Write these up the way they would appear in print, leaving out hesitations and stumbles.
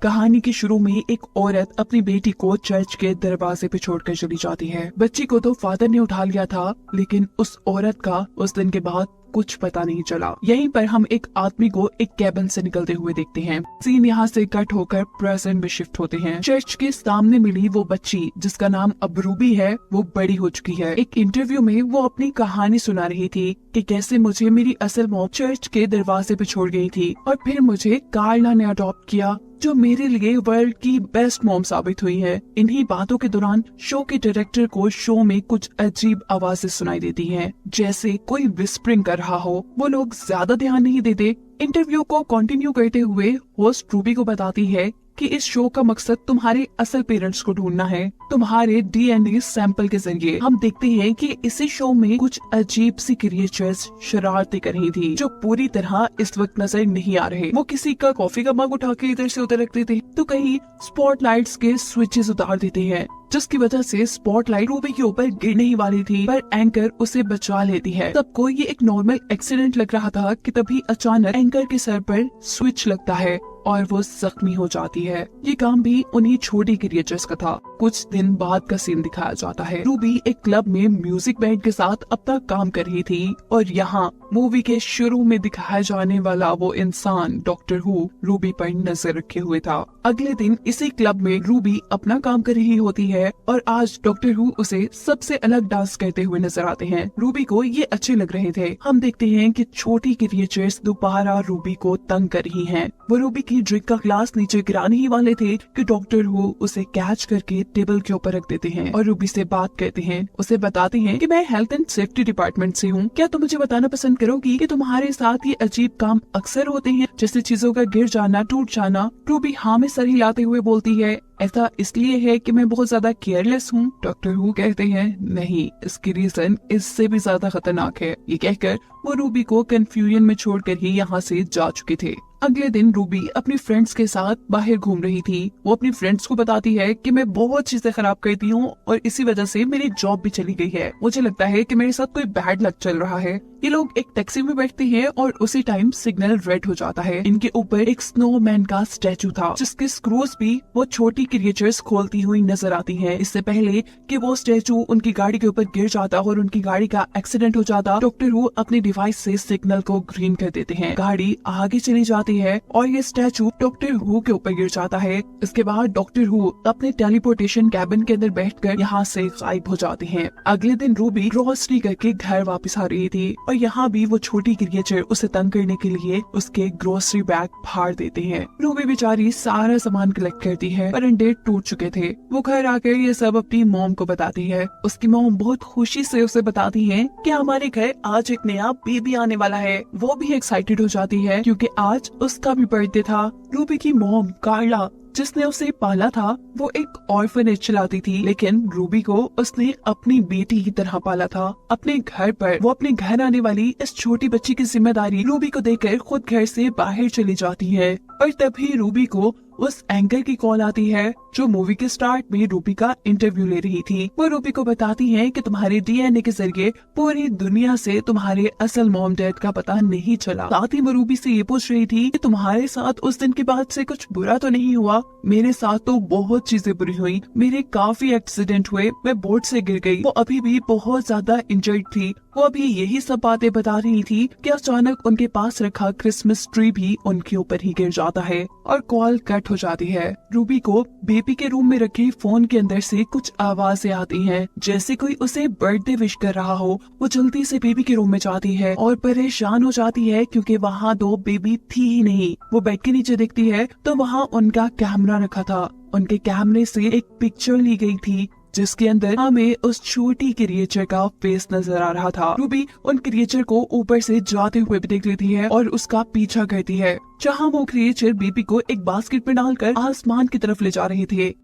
कहानी के शुरू में एक औरत अपनी बेटी को चर्च के दरवाजे पे छोड़कर चली जाती है। बच्ची को तो फादर ने उठा लिया था, लेकिन उस औरत का उस दिन के बाद कुछ पता नहीं चला। यहीं पर हम एक आदमी को एक कैबिन से निकलते हुए देखते हैं। सीन यहाँ से कट होकर प्रेजेंट में शिफ्ट होते हैं। चर्च के सामने मिली वो बच्ची जिसका नाम अब रूबी है, वो बड़ी हो चुकी है। एक इंटरव्यू में वो अपनी कहानी सुना रही थी कि कैसे मुझे मेरी असल मॉम चर्च के दरवाजे पे छोड़ गई थी और फिर मुझे कार्ला ने अडॉप्ट किया, जो मेरे लिए वर्ल्ड की बेस्ट मॉम साबित हुई है। इन्हीं बातों के दौरान शो के डायरेक्टर को शो में कुछ अजीब आवाजें सुनाई देती हैं, जैसे कोई विस्परिंग कर रहा हो। वो लोग ज्यादा ध्यान नहीं देते। इंटरव्यू को कंटिन्यू करते हुए होस्ट रूबी को बताती है कि इस शो का मकसद तुम्हारे असल पेरेंट्स को ढूंढना है, तुम्हारे डीएनए सैंपल के जरिए। हम देखते हैं कि इसी शो में कुछ अजीब सी क्रिएचर्स शरारतें कर रही थी, जो पूरी तरह इस वक्त नजर नहीं आ रहे। वो किसी का कॉफी का मग उठा के इधर से उधर रख देते, तो कहीं स्पॉटलाइट्स के स्विचेस उतार देते हैं, जिसकी वजह से स्पॉटलाइट रूबी के ऊपर गिरने ही वाली थी, पर एंकर उसे बचा लेती है। सबको ये एक नॉर्मल एक्सीडेंट लग रहा था कि तभी अचानक एंकर के सर पर स्विच लगता है और वो जख्मी हो जाती है। ये काम भी उन्हीं छोटी क्रिएचर्स का था। कुछ दिन बाद का सीन दिखाया जाता है। रूबी एक क्लब में म्यूजिक बैंड के साथ अपना काम कर रही थी और यहाँ मूवी के शुरू में दिखाया जाने वाला वो इंसान डॉक्टर हू रूबी पर नजर रखे हुए था। अगले दिन इसी क्लब में रूबी अपना काम कर रही होती है और आज डॉक्टर हू उसे सबसे अलग डांस करते हुए नजर आते हैं। रूबी को ये अच्छे लग रहे थे। हम देखते हैं कि छोटी क्रिएचर्स दोबारा रूबी को तंग कर रही हैं। वो रूबी की ड्रिंक का ग्लास नीचे गिराने ही वाले थे कि डॉक्टर हू उसे कैच करके टेबल के ऊपर रख देते हैं और रूबी से बात करते हैं। उसे बताते हैं कि मैं हेल्थ एंड सेफ्टी डिपार्टमेंट से हूँ, क्या तुम मुझे बताना पसंद करोगी कि तुम्हारे साथ ये अजीब काम अक्सर होते हैं, जैसे चीजों का गिर जाना, टूट जाना। रूबी हाँ में सर हिलाते हुए बोलती है, ऐसा इसलिए है कि मैं बहुत ज्यादा केयरलेस हूँ। डॉक्टर हू कहते हैं नहीं, इसकी रीजन इससे भी ज्यादा खतरनाक है। ये कहकर वो रूबी को कंफ्यूजन में छोड़कर ही यहाँ से जा चुके थे। अगले दिन रूबी अपनी फ्रेंड्स के साथ बाहर घूम रही थी। वो अपनी फ्रेंड्स को बताती है कि मैं बहुत चीजें खराब करती हूँ और इसी वजह से मेरी जॉब भी चली गई है। मुझे लगता है कि मेरे साथ कोई बैड लक चल रहा है। ये लोग एक टैक्सी में बैठते हैं और उसी टाइम सिग्नल रेड हो जाता है। इनके ऊपर एक स्नोमैन का स्टैचू था, जिसके स्क्रूज भी वो छोटी क्रिएचर्स खोलती हुई नजर आती है। इससे पहले कि वो स्टैचू उनकी गाड़ी के ऊपर गिर जाता और उनकी गाड़ी का एक्सीडेंट हो जाता, डॉक्टर हू अपने डिवाइस से सिग्नल को ग्रीन कर देते हैं। गाड़ी आगे चली जाती है और ये स्टैचू डॉक्टर हू के ऊपर गिर जाता है। इसके बाद डॉक्टर हू अपने टेलीपोर्टेशन कैबिन के अंदर बैठकर यहाँ से गायब हो जाते हैं। अगले दिन रूबी ग्रोसरी करके घर वापस आ रही थी और यहाँ भी वो छोटी क्रिएचर उसे तंग करने के लिए उसके ग्रोसरी बैग फाड़ देते हैं। रूबी बेचारी सारा सामान कलेक्ट करती है, पर अंडे टूट चुके थे। वो घर आकर ये सब अपनी मॉम को बताती है। उसकी मॉम बहुत खुशी से उसे बताती है कि हमारे घर आज एक नया बेबी आने वाला है। वो भी एक्साइटेड हो जाती है क्योंकि आज उसका भी बर्थडे था। रूबी की मॉम कार्ला, जिसने उसे पाला था, वो एक ऑर्फनेज चलाती थी, लेकिन रूबी को उसने अपनी बेटी की तरह पाला था। अपने घर पर वो अपने घर आने वाली इस छोटी बच्ची की जिम्मेदारी रूबी को देकर खुद घर से बाहर चली जाती है और तभी रूबी को उस एंकर की कॉल आती है जो मूवी के स्टार्ट में रूबी का इंटरव्यू ले रही थी। वो रूबी को बताती है कि तुम्हारे डीएनए के जरिए पूरी दुनिया से तुम्हारे असल मॉम डैड का पता नहीं चला। साथ ही वो रूबी से ये पूछ रही थी कि तुम्हारे साथ उस दिन के बाद से कुछ बुरा तो नहीं हुआ। मेरे साथ तो बहुत चीजें बुरी हुई, मेरे काफी एक्सीडेंट हुए, मैं बोट से गिर गई। वो अभी भी बहुत ज्यादा इंजर्ड थी। वो अभी यही सब बातें बता रही थी कि अचानक उनके पास रखा क्रिसमस ट्री भी उनके ऊपर ही गिर जाता है और कॉल कट हो जाती है। रूबी को बेबी के रूम में रखे फोन के अंदर से कुछ आवाजें आती हैं, जैसे कोई उसे बर्थडे विश कर रहा हो। वो जल्दी से बेबी के रूम में जाती है और परेशान हो जाती है क्योंकि वहाँ दो बेबी थी ही नहीं। वो बेड के नीचे देखती है तो वहाँ उनका कैमरा रखा था। उनके कैमरे से एक पिक्चर ली गई थी जिसके अंदर हमें उस छोटी क्रिएचर का फेस नजर आ रहा था। रूबी उन क्रिएचर को ऊपर से जाते हुए भी देख लेती है और उसका पीछा करती है, जहाँ वो क्रिएचर बेबी को एक बास्केट में डालकर आसमान की तरफ ले जा रहे थे।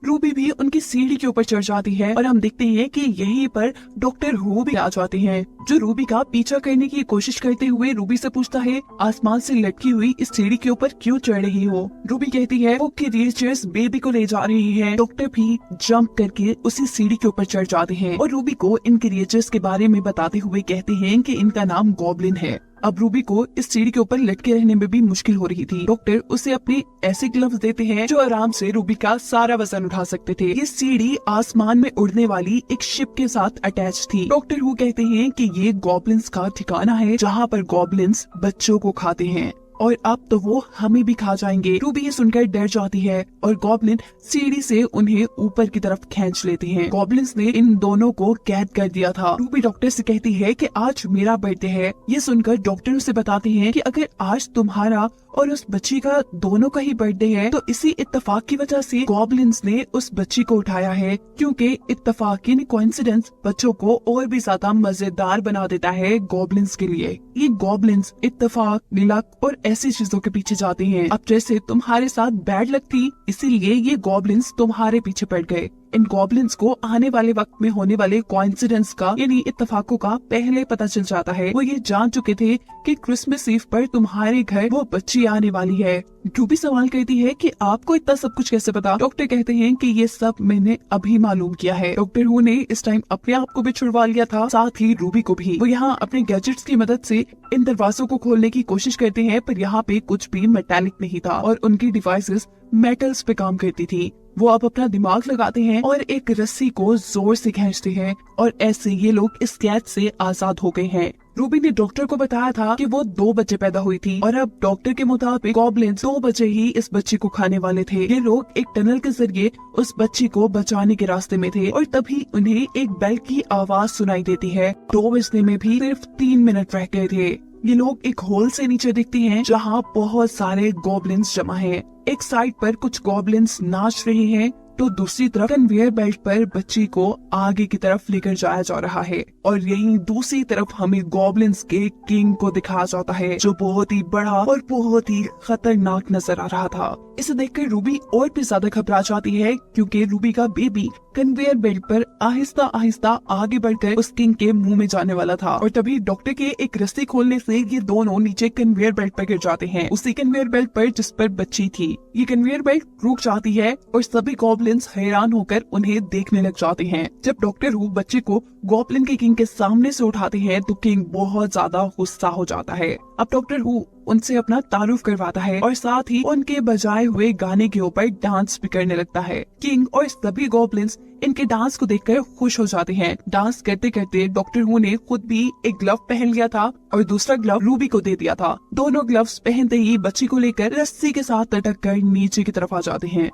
रूबी भी उनकी सीढ़ी के ऊपर चढ़ जाती है और हम देखते हैं कि यहीं पर डॉक्टर हू भी आ जाते हैं, जो रूबी का पीछा करने की कोशिश करते हुए रूबी से पूछता है, आसमान से लटकी हुई इस सीढ़ी के ऊपर क्यों चढ़ रही हो? रूबी कहती है वो क्रिएचर्स बेबी को ले जा रही है। डॉक्टर भी जंप करके उसी सीढ़ी के ऊपर चढ़ जाते हैं और रूबी को इन क्रिएचर्स के बारे में बताते हुए कहते हैं कि इनका नाम गॉब्लिन है। अब रूबी को इस सीढ़ी के ऊपर लटके रहने में भी मुश्किल हो रही थी। डॉक्टर उसे अपने ऐसे ग्लव्स देते हैं जो आराम से रूबी का सारा वजन उठा सकते थे। ये सीढ़ी आसमान में उड़ने वाली एक शिप के साथ अटैच थी। डॉक्टर हु कहते हैं कि ये गॉब्लिन्स का ठिकाना है जहाँ पर गॉब्लिन्स बच्चों को खाते हैं और अब तो वो हमें भी खा जाएंगे। रूबी ये सुनकर डर जाती है और गॉब्लिन सीढ़ी से उन्हें ऊपर की तरफ खींच लेते हैं। गॉब्लिन्स ने इन दोनों को कैद कर दिया था। रूबी डॉक्टर से कहती है कि आज मेरा बर्थडे है। ये सुनकर डॉक्टर उसे बताते हैं कि अगर आज तुम्हारा और उस बच्ची का दोनों का ही बर्थडे है तो इसी इत्तेफाक की वजह से गॉब्लिन्स ने उस बच्ची को उठाया है, क्योंकि इत्तेफाक यानी कोइंसिडेंस बच्चों को और भी ज्यादा मजेदार बना देता है गॉब्लिन्स के लिए। ये गॉब्लिन्स इत्तेफाक, लक और ऐसी चीजों के पीछे जाते हैं। अब जैसे तुम्हारे साथ बैड लक थी, इसीलिए ये गॉब्लिन्स तुम्हारे पीछे पड़ गए। इन गॉब्लिन्स को आने वाले वक्त में होने वाले कोइंसिडेंस का यानी इत्तेफाकों का पहले पता चल जाता है। वो ये जान चुके थे कि क्रिसमस ईव पर तुम्हारे घर वो बच्ची आने वाली है। रूबी सवाल करती है कि आपको इतना सब कुछ कैसे पता? डॉक्टर कहते हैं कि ये सब मैंने अभी मालूम किया है। डॉक्टर हु ने इस टाइम अपने आप को भी छुड़वा लिया था, साथ ही रूबी को भी। वो यहाँ अपने गैजेट्स की मदद से इन दरवाजों को खोलने की कोशिश करते हैं, पर यहाँ पे कुछ भी मेटालिक नहीं था और उनकी डिवाइसेस मेटल्स पे काम करती थी। वो अब अपना दिमाग लगाते हैं और एक रस्सी को जोर से खींचते हैं और ऐसे ये लोग इस कैद से आजाद हो गए हैं। रूबी ने डॉक्टर को बताया था कि वो 2 बच्चे पैदा हुई थी और अब डॉक्टर के मुताबिक गॉब्लिन्स 2 बच्चे ही इस बच्ची को खाने वाले थे। ये लोग एक टनल के जरिए उस बच्ची को बचाने के रास्ते में थे और तभी उन्हें एक बेल की आवाज सुनाई देती है। 2 बजने में भी सिर्फ 3 मिनट रह गए थे। ये लोग एक होल से नीचे दिखते हैं जहाँ बहुत सारे गॉब्लिन्स जमा हैं। एक साइड पर कुछ गॉब्लिन्स नाच रहे हैं तो दूसरी तरफ कन्वेयर बेल्ट पर बच्ची को आगे की तरफ लेकर जाया जा रहा है और यहीं दूसरी तरफ हमें गॉब्लिन्स के किंग को दिखाया जाता है जो बहुत ही बड़ा और बहुत ही खतरनाक नजर आ रहा था। इसे देखकर रूबी और भी ज्यादा घबरा जाती है क्योंकि रूबी का बेबी कन्वेयर बेल्ट पर आहिस्ता आहिस्ता आगे बढ़कर उस किंग के मुंह में जाने वाला था और तभी डॉक्टर के एक रस्सी खोलने से ये दोनों नीचे कन्वेयर बेल्ट पर गिर जाते हैं, उसी कन्वेयर बेल्ट पर जिस पर बच्ची थी। ये कन्वेयर बेल्ट रुक जाती है और सभी गॉब्लिन्स हैरान होकर उन्हें देखने लग जाते हैं। जब डॉक्टर हु बच्चे को गॉब्लिन के किंग के सामने से उठाते हैं तो किंग बहुत ज्यादा गुस्सा हो जाता है। अब डॉक्टर हु उनसे अपना तारुफ करवाता है और साथ ही उनके बजाए हुए गाने के ऊपर डांस भी करने लगता है। किंग और सभी गॉब्लिन्स इनके डांस को देखकर खुश हो जाते हैं। डांस करते करते डॉक्टर हु ने खुद भी एक ग्लव पहन लिया था और दूसरा ग्लव रूबी को दे दिया था। दोनों ग्लव्स पहनते ही बच्ची को लेकर रस्सी के साथ लटक कर नीचे की तरफ आ जाते हैं।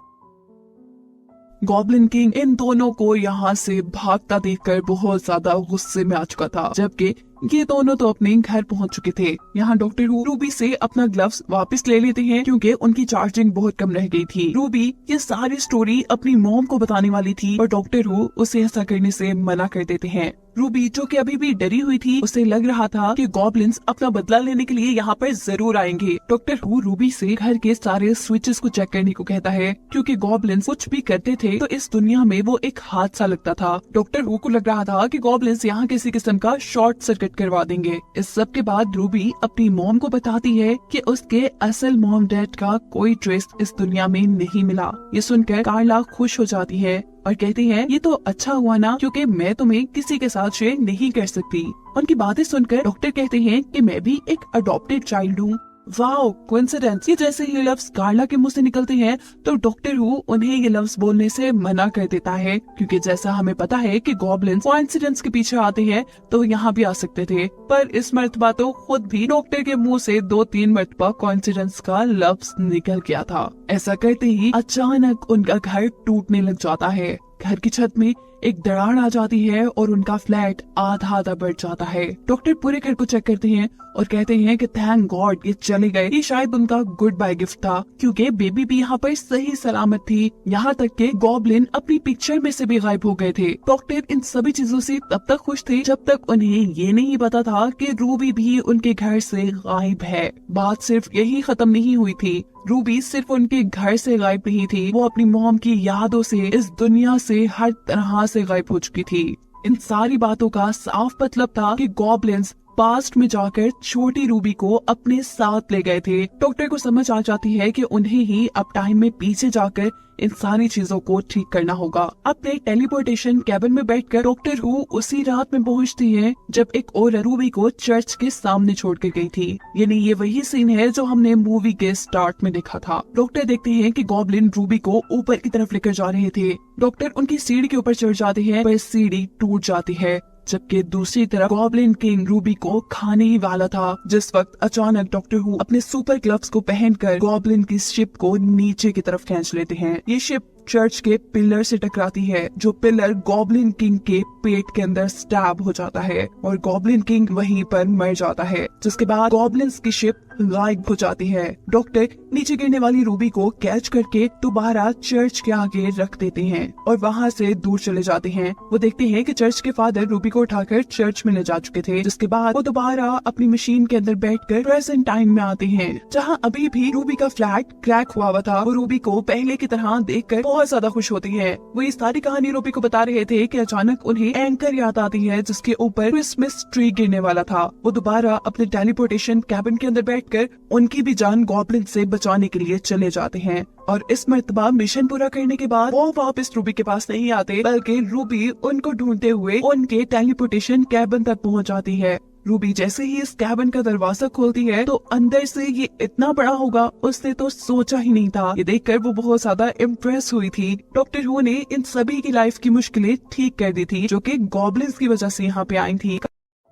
गॉब्लिन किंग इन दोनों को यहाँ से भागता देखकर बहुत ज्यादा गुस्से में आ चुका था, जबकि ये दोनों तो अपने घर पहुंच चुके थे। यहाँ डॉक्टर हु रूबी से अपना ग्लव्स वापस ले लेते हैं क्योंकि उनकी चार्जिंग बहुत कम रह गई थी। रूबी ये सारी स्टोरी अपनी मॉम को बताने वाली थी और डॉक्टर हु उसे ऐसा करने से मना कर देते हैं। रूबी जो कि अभी भी डरी हुई थी, उसे लग रहा था कि गॉब्लिन्स अपना बदला लेने के लिए यहाँ पर जरूर आएंगे। डॉक्टर हु रूबी से घर के सारे स्विचेस को चेक करने को कहता है क्योंकि गॉब्लिन्स कुछ भी करते थे तो इस दुनिया में वो एक हादसा लगता था। डॉक्टर हु को लग रहा था कि गॉब्लिन्स यहाँ किसी किस्म का शॉर्ट सर्किट करवा देंगे। इस सब के बाद रूबी अपनी मॉम को बताती है कि उसके असल मॉम डैड का कोई ट्रेस इस दुनिया में नहीं मिला। ये सुनकर कार्ला खुश हो जाती है और कहती है ये तो अच्छा हुआ ना, क्योंकि मैं तुम्हें किसी के साथ शेयर नहीं कर सकती। उनकी बातें सुनकर डॉक्टर कहते हैं कि मैं भी एक अडॉप्टेड चाइल्ड हूँ। Wow coincidence. ये जैसे ये लफ्ज कार्ला के मुंह से निकलते हैं तो डॉक्टर हु उन्हें ये लफ्ज बोलने से मना कर देता है क्योंकि जैसा हमें पता है कि गॉब्लिन्स कोइंसिडेंस के पीछे आते हैं तो यहाँ भी आ सकते थे, पर इस मर्तबा तो खुद भी डॉक्टर के मुंह से 2-3 मर्तबा कोइंसिडेंस का लफ्ज निकल गया था। ऐसा करते ही अचानक उनका घर टूटने लग जाता है। घर की छत में एक दरार आ जाती है और उनका फ्लैट आधा आधा बढ़ जाता है। डॉक्टर पूरे घर को चेक करते हैं और कहते हैं कि थैंक गॉड ये चले गए। ये शायद उनका गुड बाय गिफ्ट था क्योंकि बेबी भी यहाँ पर सही सलामत थी। यहाँ तक के गॉब्लिन अपनी पिक्चर में से भी गायब हो गए थे। डॉक्टर इन सभी चीजों से तब तक खुश थे जब तक उन्हें ये नहीं पता था कि रूबी भी उनके घर से गायब है। बात सिर्फ यही खत्म नहीं हुई थी। रूबी सिर्फ उनके घर से गायब नहीं थी, वो अपनी मॉम की यादों से, इस दुनिया से हर तरह से गायब हो चुकी थी। इन सारी बातों का साफ मतलब था कि गॉब्लिन्स पास्ट में जाकर छोटी रूबी को अपने साथ ले गए थे। डॉक्टर को समझ आ जाती है कि उन्हें ही अब टाइम में पीछे जाकर इन सारी चीजों को ठीक करना होगा। अपने टेलीपोर्टेशन कैबिन में बैठकर डॉक्टर हु उसी रात में पहुंचती है जब एक और रूबी को चर्च के सामने छोड़ कर गई थी। यानी ये वही सीन है जो हमने मूवी के स्टार्ट में देखा था। डॉक्टर देखते हैं कि गॉब्लिन रूबी को ऊपर की तरफ लेकर जा रहे थे। डॉक्टर उनकी सीढ़ी के ऊपर चढ़ जाते हैं पर सीढ़ी टूट जाती है, जबकि दूसरी तरफ गॉब्लिन किंग रूबी को खाने ही वाला था। जिस वक्त अचानक डॉक्टर हु अपने सुपर ग्लव्स को पहनकर गॉब्लिन की शिप को नीचे की तरफ खींच लेते हैं। ये शिप चर्च के पिलर से टकराती है, जो पिलर गॉब्लिन किंग के पेट के अंदर स्टैब हो जाता है और गॉब्लिन किंग वहीं पर मर जाता है, जिसके बाद गॉब्लिन्स की शिप गायब हो जाती है। डॉक्टर नीचे गिरने वाली रूबी को कैच करके दोबारा चर्च के आगे रख देते हैं और वहाँ से दूर चले जाते हैं। वो देखते हैं कि चर्च के फादर रूबी को उठाकर चर्च में ले जा चुके थे, जिसके बाद वो दोबारा अपनी मशीन के अंदर बैठकर प्रेजेंट टाइम में आते हैं, जहाँ अभी भी रूबी का फ्लैट क्रैक हुआ था। वो रूबी को पहले की तरह देखकर बहुत ज्यादा खुश होती है। वो ये सारी कहानी रूबी को बता रहे थे कि अचानक उन्हें एंकर याद आती है जिसके ऊपर क्रिसमस ट्री गिरने वाला था। वो दोबारा अपने टेलीपोर्टेशन कैबिन के अंदर बैठकर उनकी भी जान गॉब्लिन से बचाने के लिए चले जाते हैं और इस मर्तबा मिशन पूरा करने के बाद वो वापस रूबी के पास नहीं आते, बल्कि रूबी उनको ढूंढते हुए उनके टेलीपोर्टेशन कैबिन तक पहुंच जाती है। रूबी जैसे ही इस कैबिन का दरवाजा खोलती है तो अंदर से ये इतना बड़ा होगा उसने तो सोचा ही नहीं था। ये देखकर वो बहुत ज्यादा इम्प्रेस हुई थी। डॉक्टर हु ने इन सभी की लाइफ की मुश्किलें ठीक कर दी थी जो कि गॉब्लिन्स की वजह से यहाँ पे आई थी।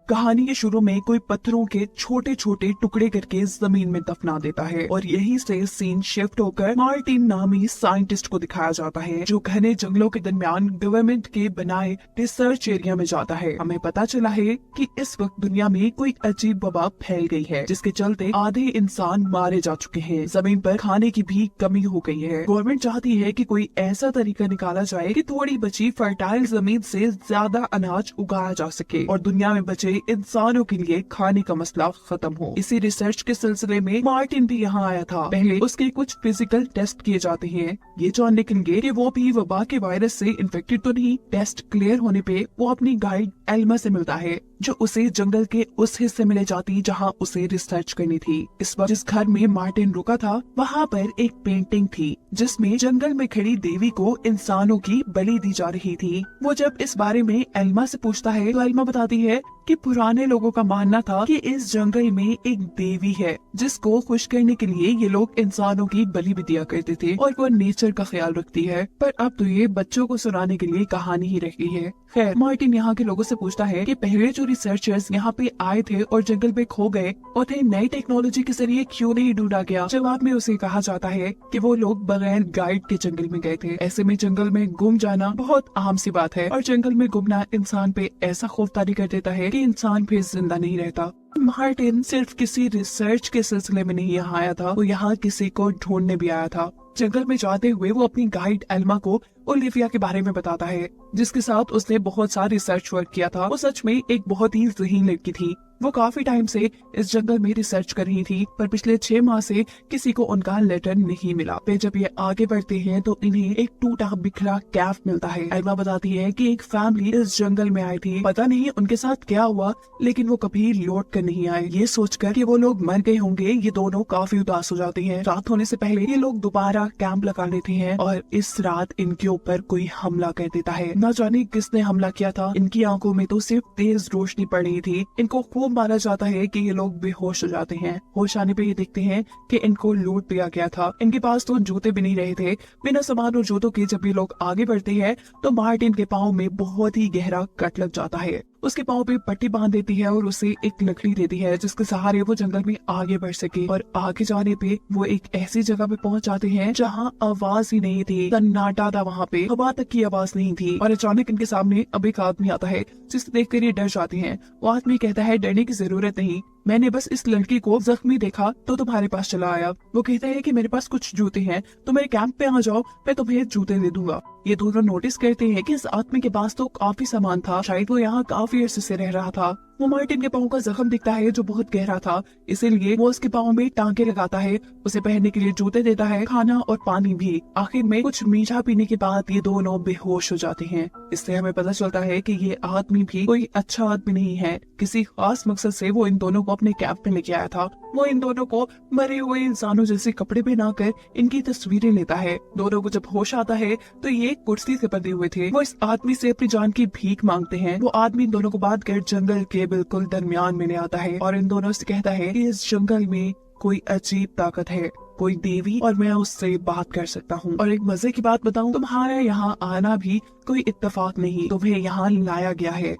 कहानी के शुरू में कोई पत्थरों के छोटे छोटे टुकड़े करके जमीन में दफना देता है और यहीं से सीन शिफ्ट होकर मार्टिन नामी साइंटिस्ट को दिखाया जाता है जो घने जंगलों के दरमियान गवर्नमेंट के बनाए रिसर्च एरिया में जाता है। हमें पता चला है कि इस वक्त दुनिया में कोई अजीब वबा फैल गई है जिसके चलते आधे इंसान मारे जा चुके हैं। जमीन पर खाने की भी कमी हो गई है। गवर्नमेंट चाहती है कि कोई ऐसा तरीका निकाला जाए कि थोड़ी बची फर्टाइल जमीन से ज्यादा अनाज उगाया जा सके और दुनिया में बचे इंसानों के लिए खाने का मसला खत्म हो। इसी रिसर्च के सिलसिले में मार्टिन भी यहाँ आया था। पहले उसके कुछ फिजिकल टेस्ट किए जाते हैं ये जानने के लिए कि वो भी वबा के वायरस से इन्फेक्टेड तो नहीं। टेस्ट क्लियर होने पे वो अपनी गाइड एल्मा से मिलता है जो उसे जंगल के उस हिस्से में ले जाती जहाँ उसे रिसर्च करनी थी। इस वक्त जिस घर में मार्टिन रुका था वहाँ पर एक पेंटिंग थी जिसमें जंगल में खड़ी देवी को इंसानों की बलि दी जा रही थी। वो जब इस बारे में एल्मा से पूछता है तो एल्मा बताती है कि पुराने लोगों का मानना था कि इस जंगल में एक देवी है जिसको खुश करने के लिए ये लोग इंसानों की बलि भी दिया करते थे और वो नेचर का ख्याल रखती है। पर अब तो ये बच्चों को सुनाने के लिए कहानी ही रह गई है। खैर मार्टिन यहाँ के लोगों से पूछता है कि पहले जो रिसर्चर्स यहाँ पे आए थे और जंगल में खो गए उन्हें नई टेक्नोलॉजी के जरिए क्यों नहीं ढूंढा गया। जवाब में उसे कहा जाता है कि वो लोग बगैर गाइड के जंगल में गए थे। ऐसे में जंगल में गुम जाना बहुत आम सी बात है और जंगल में गुमना इंसान पे ऐसा खौफतारी कर देता है कि इंसान फिर जिंदा नहीं रहता। मार्टिन सिर्फ किसी रिसर्च के सिलसिले में नहीं यहाँ आया था, वो यहाँ किसी को ढूंढने भी आया था। जंगल में जाते हुए वो अपनी गाइड एल्मा को ओलिविया के बारे में बताता है जिसके साथ उसने बहुत सारा रिसर्च वर्क किया था। वो सच में एक बहुत ही ज़हीन लड़की थी। वो काफी टाइम से इस जंगल में रिसर्च कर रही थी पर पिछले 6 माह से किसी को उनका लेटर नहीं मिला। फिर जब ये आगे बढ़ते हैं तो इन्हें एक टूटा बिखरा कैफ मिलता है। एल्मा बताती है कि एक फैमिली इस जंगल में आई थी, पता नहीं उनके साथ क्या हुआ लेकिन वो कभी लौट कर नहीं आए। ये सोचकर कि वो लोग मर गए होंगे ये दोनों काफी उदास हो जाती हैं। रात होने से पहले ये लोग दोबारा कैंप लगा लेते हैं और इस रात इनके ऊपर कोई हमला कर देता है। न जाने किसने हमला किया था। इनकी आंखों में तो सिर्फ तेज रोशनी पड़ रही थी। इनको खूब माना जाता है कि ये लोग बेहोश हो जाते हैं। होश आने पे ये देखते हैं कि इनको लूट लिया गया था। इनके पास तो जूते भी नहीं रहे थे। बिना सामान और जूतों के जब ये लोग आगे बढ़ते हैं तो मार्टिन के पाँव में बहुत ही गहरा कट लग जाता है। उसके पाँव पे पट्टी बांध देती है और उसे एक लकड़ी देती है जिसके सहारे वो जंगल में आगे बढ़ सके। और आगे जाने पे वो एक ऐसी जगह पे पहुंच जाते हैं जहाँ आवाज ही नहीं थी, सन्नाटा था वहाँ पे, हवा तक की आवाज नहीं थी। और अचानक इनके सामने अब एक आदमी आता है जिसे देखकर ये डर जाते हैं। वो आदमी कहता है डरने की जरूरत नहीं, मैंने बस इस लड़की को जख्मी देखा तो तुम्हारे पास चला आया। वो कहता है कि मेरे पास कुछ जूते हैं तो मेरे कैंप पे आ जाओ, मैं तुम्हें जूते दे दूंगा। ये दोनों नोटिस करते हैं कि इस आदमी के पास तो काफी सामान था, शायद वो यहाँ काफी अरसे से रह रहा था। वो मार्टिन के पाँव का जख्म दिखता है जो बहुत गहरा था, इसीलिए वो उसके पाँव में टांके लगाता है, उसे पहनने के लिए जूते देता है, खाना और पानी भी। आखिर में कुछ मीठा पीने के बाद ये दोनों बेहोश हो जाते हैं। इससे हमें पता चलता है कि ये आदमी भी कोई अच्छा आदमी नहीं है। किसी खास मकसद से वो इन दोनों को अपने कैंप में लेके आया था। वो इन दोनों को मरे हुए इंसानों जैसे कपड़े पहनाकर इनकी तस्वीरें लेता है। दोनों को जब होश आता है तो ये कुर्सी से बंधे हुए थे। वो इस आदमी से अपनी जान की भीख मांगते हैं। वो आदमी इन दोनों को बांध कर जंगल के बिल्कुल दरमियान में ले आता है और इन दोनों से कहता है कि इस जंगल में कोई अजीब ताकत है, कोई देवी, और मैं उससे बात कर सकता हूँ। और एक मजे की बात बताऊँ, तुम्हारा यहाँ आना भी कोई इत्तेफाक नहीं, तुम्हें यहाँ लाया गया है।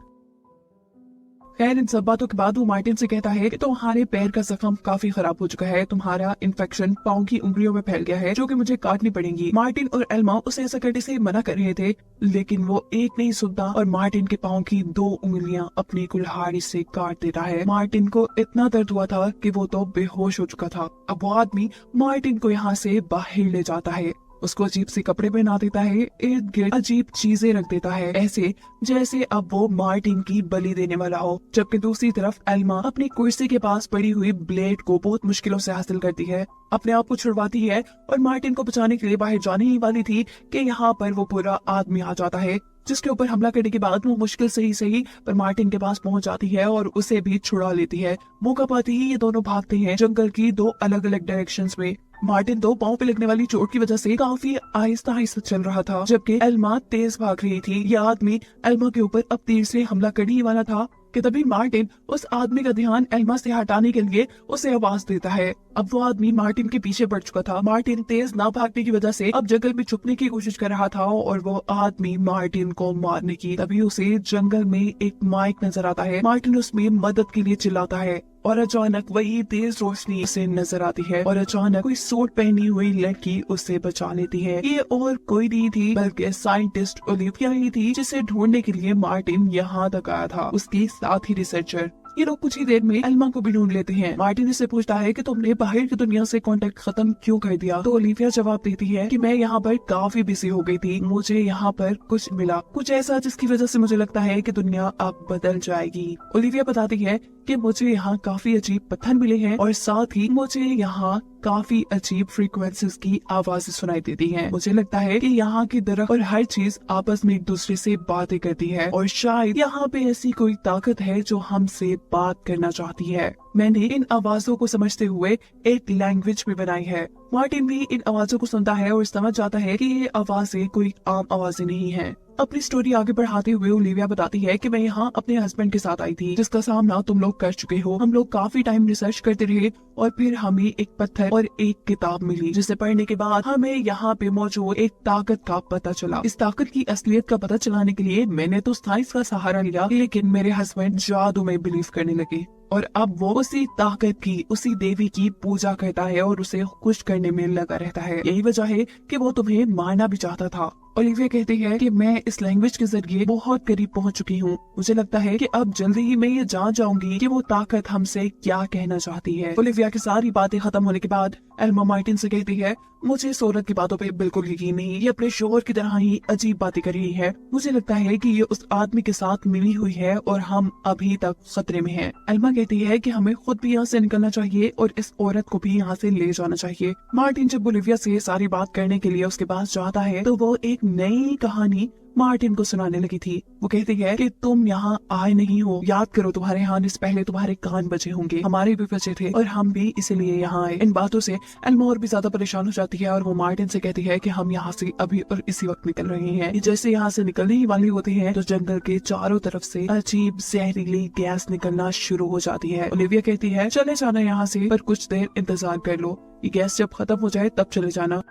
खैर, इन सब बातों के बाद वो मार्टिन से कहता है कि तुम्हारे पैर का जख्म काफी खराब हो चुका है, तुम्हारा इन्फेक्शन पाँव की उंगलियों में फैल गया है जो कि मुझे काटनी पड़ेंगी। मार्टिन और एल्मा उसे ऐसा करने से मना कर रहे थे, लेकिन वो एक नहीं सुनता और मार्टिन के पाँव की 2 उंगलियां अपनी कुल्हाड़ी से काट देता है। मार्टिन को इतना दर्द हुआ था कि वो तो बेहोश हो चुका था। अब वो आदमी मार्टिन को यहाँ से बाहर ले जाता है, उसको अजीब से कपड़े पहना देता है, इर्द गिर्द अजीब चीजें रख देता है, ऐसे जैसे अब वो मार्टिन की बलि देने वाला हो। जबकि दूसरी तरफ एल्मा अपनी कुर्सी के पास पड़ी हुई ब्लेड को बहुत मुश्किलों से हासिल करती है, अपने आप को छुड़वाती है और मार्टिन को बचाने के लिए बाहर जाने ही वाली थी कि यहाँ पर वो पूरा आदमी आ जाता है, जिसके ऊपर हमला करने के बाद वो मुश्किल से ही सही पर मार्टिन के पास पहुंच जाती है और उसे भी छुड़ा लेती है। मौका पाते ही ये दोनों भागते हैं जंगल की 2 अलग अलग डायरेक्शंस में। मार्टिन तो पाँव पे लगने वाली चोट की वजह से काफी आहिस्ता आहिस्ता चल रहा था, जबकि एल्मा तेज भाग रही थी। यह आदमी एल्मा के ऊपर अब तीर से हमला करने ही वाला था कि तभी मार्टिन उस आदमी का ध्यान एल्मा से हटाने के लिए उसे आवाज देता है। अब वो आदमी मार्टिन के पीछे बढ़ चुका था। मार्टिन तेज ना भागने की वजह से अब जंगल में छुपने की कोशिश कर रहा था और वो आदमी मार्टिन को मारने की। तभी उसे जंगल में एक माइक नजर आता है। मार्टिन उसमें मदद के लिए चिल्लाता है और अचानक वही तेज रोशनी उसे नजर आती है और अचानक कोई सूट पहनी हुई लड़की उसे बचा लेती है। ये और कोई नहीं थी बल्कि साइंटिस्ट ओलिविया ही थी, जिसे ढूंढने के लिए मार्टिन यहाँ तक आया था, उसके साथ ही रिसर्चर। ये लोग कुछ ही देर में एल्मा को भी ढूंढ लेते हैं। मार्टिन इससे पूछता है कि तुमने बाहर की दुनिया से कांटेक्ट खत्म क्यों कर दिया? तो ओलिविया जवाब देती है कि मैं यहाँ पर काफी बिजी हो गई थी, मुझे यहाँ पर कुछ मिला, कुछ ऐसा जिसकी वजह से मुझे लगता है कि दुनिया अब बदल जाएगी। ओलिविया बताती है कि मुझे यहाँ काफी अजीब पत्थर मिले हैं और साथ ही मुझे यहाँ काफी अजीब फ्रीक्वेंसीज की आवाजें सुनाई देती हैं। मुझे लगता है कि यहाँ की दरख्त और हर चीज आपस में एक दूसरे से बातें करती है और शायद यहाँ पे ऐसी कोई ताकत है जो हमसे बात करना चाहती है। मैंने इन आवाजों को समझते हुए एक लैंग्वेज भी बनाई है। मार्टिन भी इन आवाजों को सुनता है और समझ जाता है कि ये आवाजें कोई आम आवाजें नहीं है। अपनी स्टोरी आगे बढ़ाते हुए ओलिविया बताती है कि मैं यहाँ अपने हस्बैंड के साथ आई थी, जिसका सामना तुम लोग कर चुके हो। हम लोग काफी टाइम रिसर्च करते रहे और फिर हमें एक पत्थर और एक किताब मिली, जिसे पढ़ने के बाद हमें यहाँ पे मौजूद एक ताकत का पता चला। इस ताकत की असलियत का पता चलाने के लिए मैंने तो साइंस का सहारा लिया, लेकिन मेरे हस्बैंड जादू में बिलीव करने लगे और अब वो उसी ताकत की, उसी देवी की पूजा करता है और उसे खुश करने में लगा रहता है। यही वजह है कि वो तुम्हें मारना भी चाहता था। ओलिविया कहती है कि मैं इस लैंग्वेज के जरिए बहुत करीब पहुंच चुकी हूँ। मुझे लगता है कि अब जल्दी ही मैं ये जान जाऊंगी कि वो ताकत हमसे क्या कहना चाहती है। ओलिविया की सारी बातें खत्म होने के बाद एल्मा मार्टिन से कहती है, मुझे इस औरत की बातों पे बिल्कुल यकीन नहीं, ये अपने शोहर की तरह ही अजीब बातें कर रही है। मुझे लगता है कि ये उस आदमी के साथ मिली हुई है और हम अभी तक खतरे में हैं। एल्मा कहती है कि हमें खुद भी यहाँ से निकलना चाहिए और इस औरत को भी यहाँ से ले जाना चाहिए। मार्टिन जब ओलिविया से सारी बात करने के लिए उसके पास जाता है तो वो एक नई कहानी मार्टिन को सुनाने लगी थी। वो कहती है कि तुम यहाँ आए नहीं हो, याद करो तुम्हारे आने से पहले तुम्हारे कान बचे होंगे, हमारे भी बचे थे और हम भी इसीलिए यहाँ आए। इन बातों से एल्मा और भी ज्यादा परेशान हो जाती है और वो मार्टिन से कहती है कि हम यहाँ से अभी और इसी वक्त निकल रहे हैं। जैसे यहाँ से निकलने ही वाली होती है तो जंगल के चारों तरफ से अजीब जहरीली गैस निकलना शुरू हो जाती है। ओलिविया कहती है, चले जाना यहाँ से, पर कुछ देर इंतजार कर लो, ये गैस जब खत्म हो जाए तब चले जाना।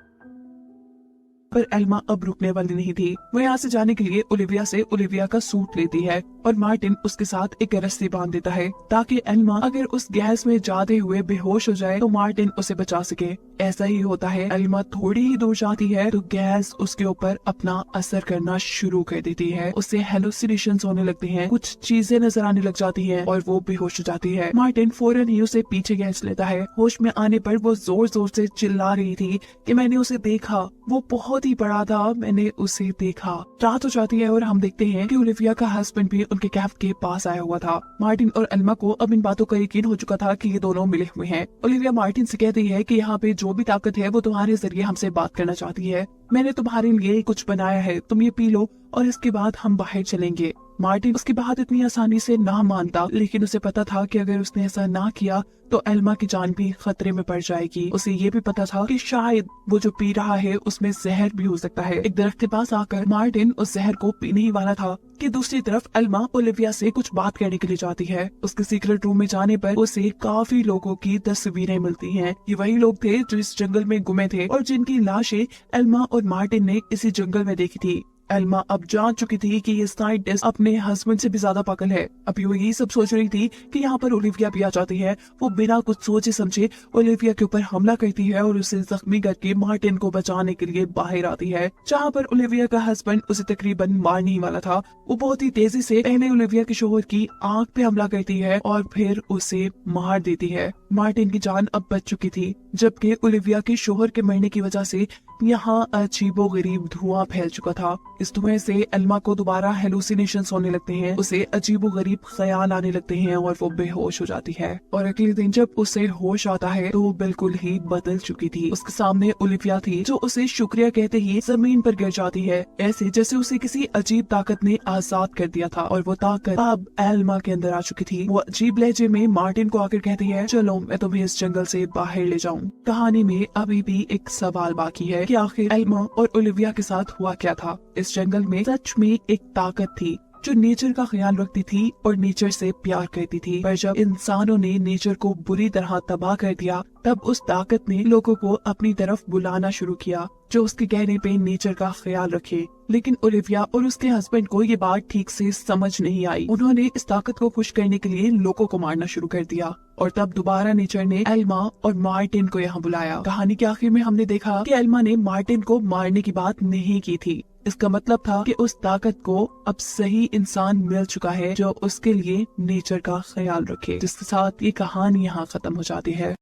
पर एल्मा अब रुकने वाली नहीं थी। वो यहाँ से जाने के लिए ओलिविया से ओलिविया का सूट लेती है और मार्टिन उसके साथ एक रस्सी बांध देता है ताकि एल्मा अगर उस गैस में जाते हुए बेहोश हो जाए तो मार्टिन उसे बचा सके। ऐसा ही होता है। एल्मा थोड़ी ही दूर जाती है तो गैस उसके ऊपर अपना असर करना शुरू कर देती है। उसे हेलुसिनेशंस होने लगते हैं, कुछ चीजें नजर आने लग जाती हैं और वो बेहोश हो जाती है। मार्टिन फौरन ही उसे पीछे खींच लेता है। होश में आने पर वो जोर जोर से चिल्ला रही थी कि मैंने उसे देखा, वो बहुत ही बड़ा था, मैंने उसे देखा। रात हो जाती है और हम देखते हैं कि ओलिविया का हस्बैंड भी उनके कैफ के पास आया हुआ था। मार्टिन और एल्मा को अब इन बातों का यकीन हो चुका था कि ये दोनों मिले हुए हैं। ओलिविया मार्टिन से कहती है कि यहाँ पे जो भी ताकत है वो तुम्हारे जरिए हमसे बात करना चाहती है। मैंने तुम्हारे लिए कुछ बनाया है, तुम ये पी लो और इसके बाद हम बाहर चलेंगे। मार्टिन उसकी बात इतनी आसानी से ना मानता, लेकिन उसे पता था कि अगर उसने ऐसा ना किया तो एल्मा की जान भी खतरे में पड़ जाएगी। उसे ये भी पता था कि शायद वो जो पी रहा है उसमें जहर भी हो सकता है। एक दरख्त के पास आकर मार्टिन उस जहर को पीने ही वाला था कि दूसरी तरफ एल्मा ओलिविया से कुछ बात करने के लिए जाती है। उसके सीक्रेट रूम में जाने पर उसे काफी लोगों की तस्वीरें मिलती हैं। ये वही लोग थे जो इस जंगल में गुमे थे और जिनकी लाशें एल्मा और मार्टिन ने इसी जंगल में देखी थी। एल्मा अब जान चुकी थी कि ये साइंटिस्ट अपने हस्बैंड से भी ज्यादा पागल है। अभी वो यही सब सोच रही थी कि यहाँ पर ओलिविया भी आ जाती है। वो बिना कुछ सोचे समझे ओलिविया के ऊपर हमला करती है और उसे जख्मी करके मार्टिन को बचाने के लिए बाहर आती है, जहाँ पर ओलिविया का हस्बैंड उसे तकरीबन मारने ही वाला था। वो बहुत ही तेजी से पहले ओलिविया के शोहर की आंख पे हमला करती है और फिर उसे मार देती है। मार्टिन की जान अब बच चुकी थी, जबकि ओलिविया के शोहर के मरने की वजह से यहाँ अजीबोगरीब धुआं फैल चुका था। इस धुएं से एल्मा को दोबारा हेलुसिनेशंस होने लगते हैं, उसे अजीबोगरीब ख्याल आने लगते हैं और वो बेहोश हो जाती है। और अगले दिन जब उसे होश आता है तो वो बिल्कुल ही बदल चुकी थी। उसके सामने ओलिविया थी जो उसे शुक्रिया कहते ही जमीन पर गिर जाती है, ऐसे जैसे उसे किसी अजीब ताकत ने आजाद कर दिया था और वो ताकत अब एल्मा के अंदर आ चुकी थी। वो अजीब लहजे में मार्टिन को आकर कहती है, चलो मैं तुम्हें इस जंगल से बाहर ले जाऊं। कहानी में अभी भी एक सवाल बाकी है कि आखिर एल्मा और ओलिविया के साथ हुआ क्या था। इस जंगल में सच में एक ताकत थी जो नेचर का ख्याल रखती थी और नेचर से प्यार करती थी, पर जब इंसानों ने नेचर को बुरी तरह तबाह कर दिया तब उस ताकत ने लोगों को अपनी तरफ बुलाना शुरू किया जो उसके कहने पे नेचर का ख्याल रखे। लेकिन ओलिविया और उसके हस्बैंड को ये बात ठीक से समझ नहीं आई। उन्होंने इस ताकत को खुश करने के लिए लोगों को मारना शुरू कर दिया और तब दोबारा नेचर ने एल्मा और मार्टिन को यहाँ बुलाया। कहानी के आखिर में हमने देखा कि एल्मा ने मार्टिन को मारने की बात नहीं की थी। इसका मतलब था कि उस ताकत को अब सही इंसान मिल चुका है जो उसके लिए नेचर का ख्याल रखे, जिसके साथ ये कहानी यहाँ खत्म हो जाती है।